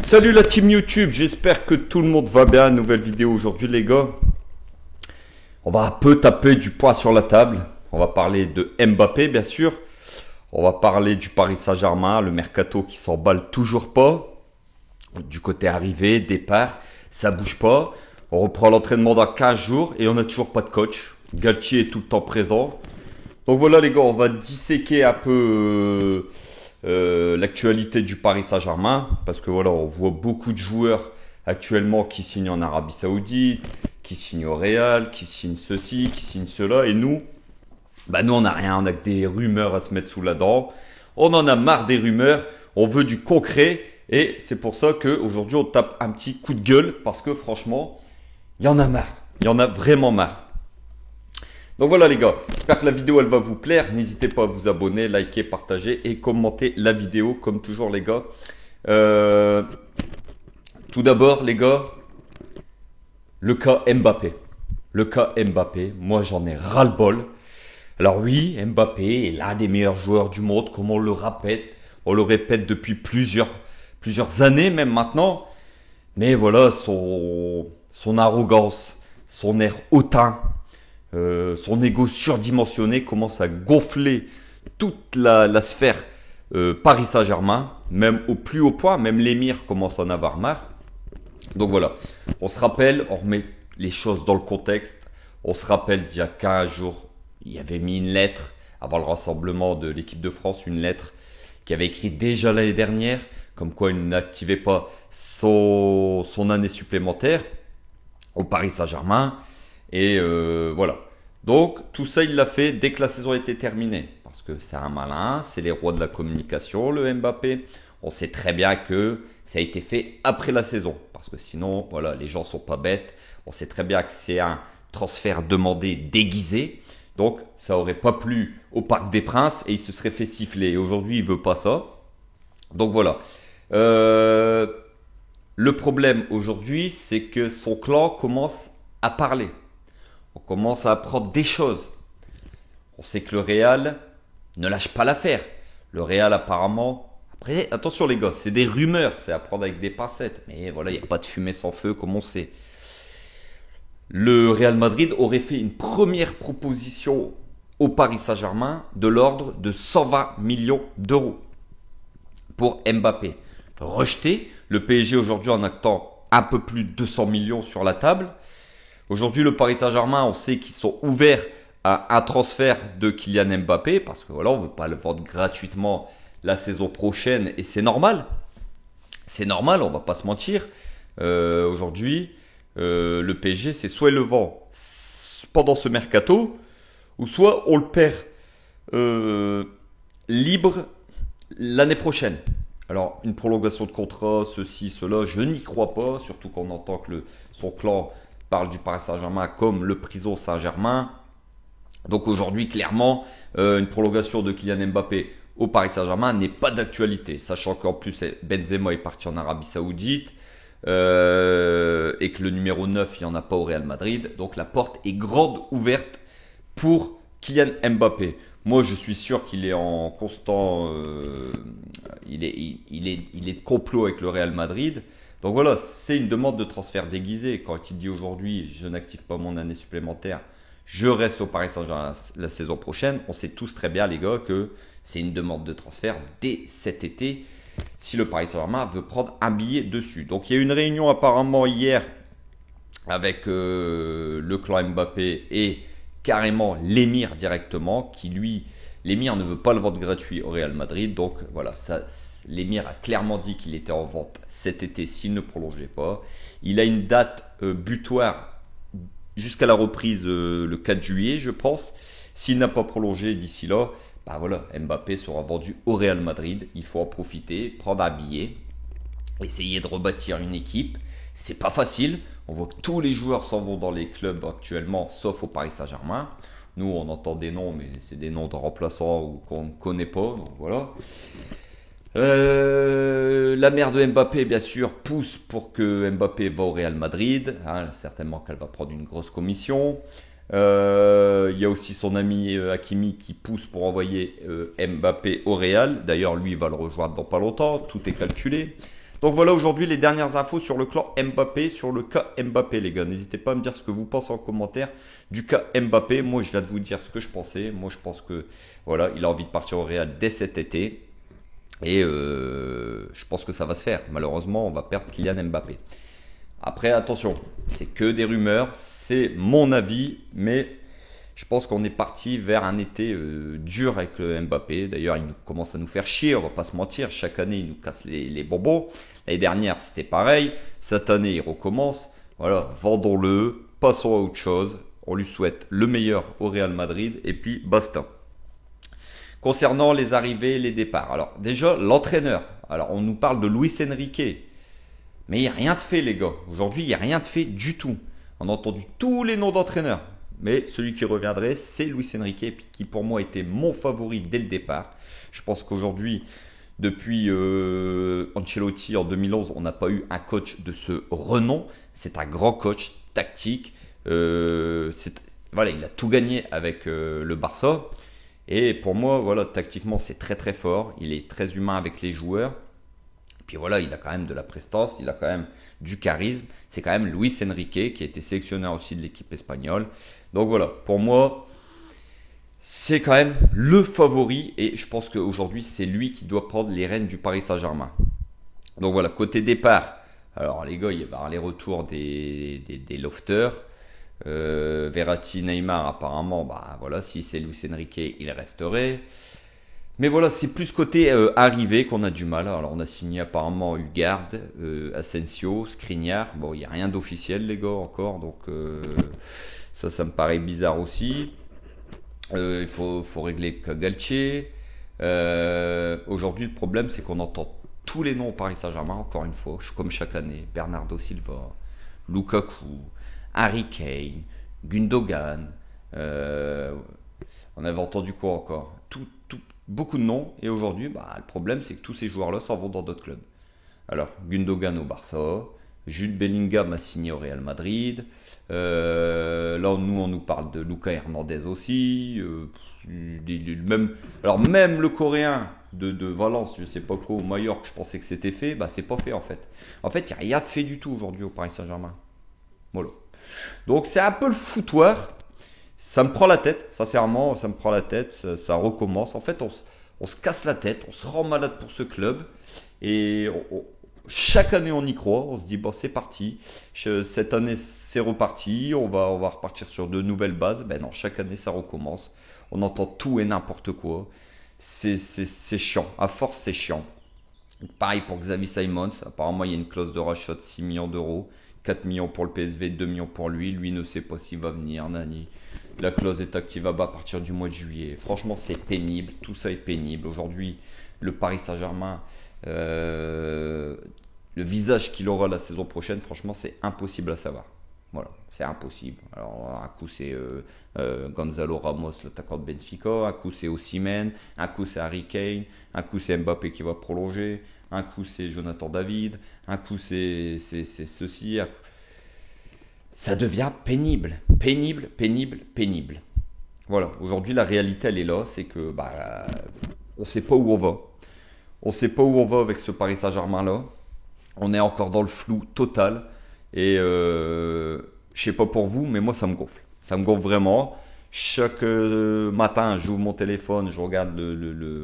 Salut la team YouTube, j'espère que tout le monde va bien. Nouvelle vidéo aujourd'hui les gars. On va un peu taper du poids sur la table. On va parler de Mbappé bien sûr. On va parler du Paris Saint-Germain, le mercato qui s'emballe toujours pas. Du côté arrivée, départ, ça bouge pas. On reprend l'entraînement dans 15 jours et on n'a toujours pas de coach. Galtier est tout le temps présent. Donc voilà les gars, on va disséquer un peu l'actualité du Paris Saint-Germain, parce que voilà, on voit beaucoup de joueurs actuellement qui signent en Arabie Saoudite, qui signent au Real, qui signent ceci, qui signent cela, et nous, nous on n'a rien, on a que des rumeurs à se mettre sous la dent. On en a marre des rumeurs, on veut du concret, et c'est pour ça qu'aujourd'hui on tape un petit coup de gueule, parce que franchement, il y en a marre, il y en a vraiment marre. Donc voilà les gars, j'espère que la vidéo elle va vous plaire. N'hésitez pas à vous abonner, liker, partager et commenter la vidéo comme toujours les gars. Tout d'abord les gars, le cas Mbappé. Le cas Mbappé, moi j'en ai ras-le-bol. Alors oui, Mbappé est l'un des meilleurs joueurs du monde, comme on le répète depuis plusieurs années même maintenant. Mais voilà, son arrogance, son air hautain, son ego surdimensionné commence à gonfler toute la sphère Paris Saint-Germain, même au plus haut point, même l'émir commence à en avoir marre. Donc voilà, on se rappelle, on remet les choses dans le contexte. On se rappelle d'il y a 15 jours, il y avait mis une lettre avant le rassemblement de l'équipe de France, une lettre qui avait écrit déjà l'année dernière, comme quoi il n'activait pas son année supplémentaire au Paris Saint-Germain. Et voilà. Donc tout ça il l'a fait dès que la saison était terminée. Parce que c'est un malin, c'est les rois de la communication, le Mbappé. On sait très bien que ça a été fait après la saison. Parce que sinon, voilà, les gens sont pas bêtes. On sait très bien que c'est un transfert demandé déguisé. Donc ça aurait pas plu au Parc des Princes et il se serait fait siffler. Et aujourd'hui il veut pas ça. Donc voilà. Le problème aujourd'hui c'est que son clan commence à parler. On commence à apprendre des choses. On sait que le Real ne lâche pas l'affaire. Le Real apparemment... Après, attention les gars, c'est des rumeurs, c'est à prendre avec des pincettes. Mais voilà, il n'y a pas de fumée sans feu comme on sait. Le Real Madrid aurait fait une première proposition au Paris Saint-Germain de l'ordre de 120 millions d'euros pour Mbappé. Rejeté, le PSG aujourd'hui en attend un peu plus de 200 millions sur la table. Aujourd'hui, le Paris Saint-Germain, on sait qu'ils sont ouverts à un transfert de Kylian Mbappé parce que voilà, on ne veut pas le vendre gratuitement la saison prochaine et c'est normal. C'est normal, on va pas se mentir. Aujourd'hui, le PSG, c'est soit il le vend pendant ce mercato ou soit on le perd libre l'année prochaine. Alors, une prolongation de contrat, ceci, cela, je n'y crois pas, surtout qu'on entend que son clan parle du Paris Saint-Germain comme le prison Saint-Germain. Donc aujourd'hui, clairement, une prolongation de Kylian Mbappé au Paris Saint-Germain n'est pas d'actualité. Sachant qu'en plus, Benzema est parti en Arabie Saoudite et que le numéro 9, il n'y en a pas au Real Madrid. Donc la porte est grande ouverte pour Kylian Mbappé. Moi, je suis sûr qu'il est en constant... il est de complot avec le Real Madrid. Donc voilà, c'est une demande de transfert déguisé. Quand il dit aujourd'hui, je n'active pas mon année supplémentaire, je reste au Paris Saint-Germain la saison prochaine. On sait tous très bien, les gars, que c'est une demande de transfert dès cet été si le Paris Saint-Germain veut prendre un billet dessus. Donc il y a eu une réunion apparemment hier avec le clan Mbappé et carrément l'émir directement, qui lui, l'émir ne veut pas le vendre gratuit au Real Madrid. Donc voilà, ça... L'émir a clairement dit qu'il était en vente cet été s'il ne prolongeait pas. Il a une date butoir jusqu'à la reprise le 4 juillet, je pense. S'il n'a pas prolongé d'ici là, voilà, Mbappé sera vendu au Real Madrid. Il faut en profiter, prendre un billet, essayer de rebâtir une équipe. C'est pas facile. On voit que tous les joueurs s'en vont dans les clubs actuellement, sauf au Paris Saint-Germain. Nous, on entend des noms, mais c'est des noms de remplaçants ou qu'on ne connaît pas. Donc voilà. La mère de Mbappé, bien sûr, pousse pour que Mbappé va au Real Madrid. Certainement qu'elle va prendre une grosse commission. Il y a aussi son ami Hakimi qui pousse pour envoyer Mbappé au Real. D'ailleurs, lui, il va le rejoindre dans pas longtemps. Tout est calculé. Donc voilà aujourd'hui les dernières infos sur le clan Mbappé, sur le cas Mbappé les gars. N'hésitez pas à me dire ce que vous pensez en commentaire du cas Mbappé. Moi je viens de vous dire ce que je pensais. Moi je pense que voilà, il a envie de partir au Real dès cet été. Et je pense que ça va se faire. Malheureusement, on va perdre Kylian Mbappé. Après, attention, c'est que des rumeurs, c'est mon avis, mais je pense qu'on est parti vers un été dur avec le Mbappé. D'ailleurs, il commence à nous faire chier, on va pas se mentir. Chaque année, il nous casse les bonbons. L'année dernière, c'était pareil. Cette année, il recommence. Voilà, vendons-le, passons à autre chose. On lui souhaite le meilleur au Real Madrid et puis basta. Concernant les arrivées, les départs. Alors déjà, l'entraîneur. Alors on nous parle de Luis Enrique. Mais il n'y a rien de fait les gars. Aujourd'hui, il n'y a rien de fait du tout. On a entendu tous les noms d'entraîneurs. Mais celui qui reviendrait, c'est Luis Enrique, qui pour moi était mon favori dès le départ. Je pense qu'aujourd'hui, depuis Ancelotti en 2011, on n'a pas eu un coach de ce renom. C'est un grand coach tactique. Voilà, il a tout gagné avec le Barça. Et pour moi, voilà, tactiquement, c'est très très fort. Il est très humain avec les joueurs. Puis voilà, il a quand même de la prestance, il a quand même du charisme. C'est quand même Luis Enrique qui a été sélectionneur aussi de l'équipe espagnole. Donc voilà, pour moi, c'est quand même le favori. Et je pense qu'aujourd'hui, c'est lui qui doit prendre les rênes du Paris Saint-Germain. Donc voilà, côté départ. Alors les gars, il va y avoir les retours des lofters. Verratti, Neymar, apparemment, bah voilà, si c'est Luis Enrique, il resterait. Mais voilà, c'est plus côté arrivé qu'on a du mal. Alors on a signé apparemment Ugard, Asensio, Skriniar. Bon, il n'y a rien d'officiel les gars encore, donc ça me paraît bizarre aussi. Il faut régler Galtier. Aujourd'hui, le problème, c'est qu'on entend tous les noms au Paris Saint-Germain, encore une fois, comme chaque année. Bernardo Silva, Lukaku, Harry Kane, Gundogan, on avait entendu quoi encore, beaucoup de noms, et aujourd'hui, bah, le problème c'est que tous ces joueurs-là s'en vont dans d'autres clubs. Alors, Gundogan au Barça, Jude Bellingham a signé au Real Madrid, là nous on nous parle de Lucas Hernandez aussi, même le Coréen de Valence, je sais pas quoi, au Mallorca, je pensais que c'était fait, bah c'est pas fait en fait. En fait, il n'y a rien de fait du tout aujourd'hui au Paris Saint-Germain. Voilà. Donc c'est un peu le foutoir. Ça me prend la tête, sincèrement, ça me prend la tête, ça recommence. En fait, on se casse la tête, on se rend malade pour ce club. Et chaque année, on y croit. On se dit, bon, c'est parti. Cette année, c'est reparti. On va repartir sur de nouvelles bases. Ben non, chaque année, ça recommence. On entend tout et n'importe quoi. C'est chiant. À force, c'est chiant. Pareil pour Xavi Simons. Apparemment, il y a une clause de rachat de 6 millions d'euros. 4 millions pour le PSV, 2 millions pour lui. Lui ne sait pas s'il va venir, Nani. La clause est activable à partir du mois de juillet. Franchement, c'est pénible. Tout ça est pénible. Aujourd'hui, le Paris Saint-Germain, le visage qu'il aura la saison prochaine, franchement, c'est impossible à savoir. Voilà, c'est impossible. Alors, un coup, c'est Gonzalo Ramos, l'attaquant de Benfica. Un coup, c'est Osimhen. Un coup, c'est Harry Kane. Un coup, c'est Mbappé qui va prolonger. Un coup, c'est Jonathan David. Un coup, c'est ceci. Ça devient pénible. Pénible. Voilà. Aujourd'hui, la réalité, elle est là. C'est que on ne sait pas où on va. On ne sait pas où on va avec ce Paris Saint-Germain-là. On est encore dans le flou total. Et je sais pas pour vous, mais moi, ça me gonfle. Ça me gonfle vraiment. Chaque matin, j'ouvre mon téléphone, je regarde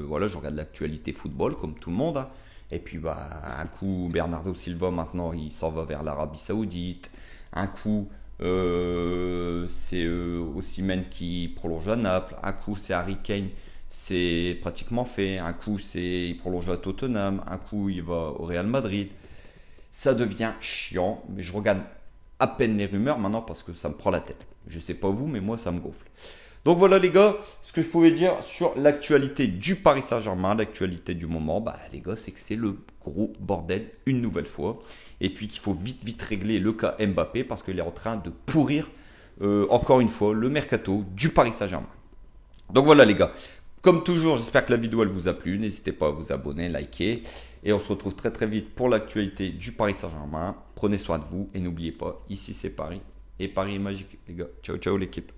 voilà, je regarde l'actualité football, comme tout le monde. Hein. Et puis, un coup, Bernardo Silva, maintenant, il s'en va vers l'Arabie Saoudite. Un coup, c'est Osimhen qui prolonge à Naples. Un coup, c'est Harry Kane, c'est pratiquement fait. Un coup, il prolonge à Tottenham. Un coup, il va au Real Madrid. Ça devient chiant, mais je regarde à peine les rumeurs maintenant parce que ça me prend la tête. Je sais pas vous, mais moi, ça me gonfle. Donc voilà les gars, ce que je pouvais dire sur l'actualité du Paris Saint-Germain, l'actualité du moment, les gars, c'est que c'est le gros bordel une nouvelle fois. Et puis qu'il faut vite régler le cas Mbappé parce qu'il est en train de pourrir encore une fois le mercato du Paris Saint-Germain. Donc voilà les gars, comme toujours, j'espère que la vidéo elle vous a plu. N'hésitez pas à vous abonner, liker. Et on se retrouve très vite pour l'actualité du Paris Saint-Germain. Prenez soin de vous et n'oubliez pas, ici c'est Paris. Et Paris est magique les gars. Ciao l'équipe.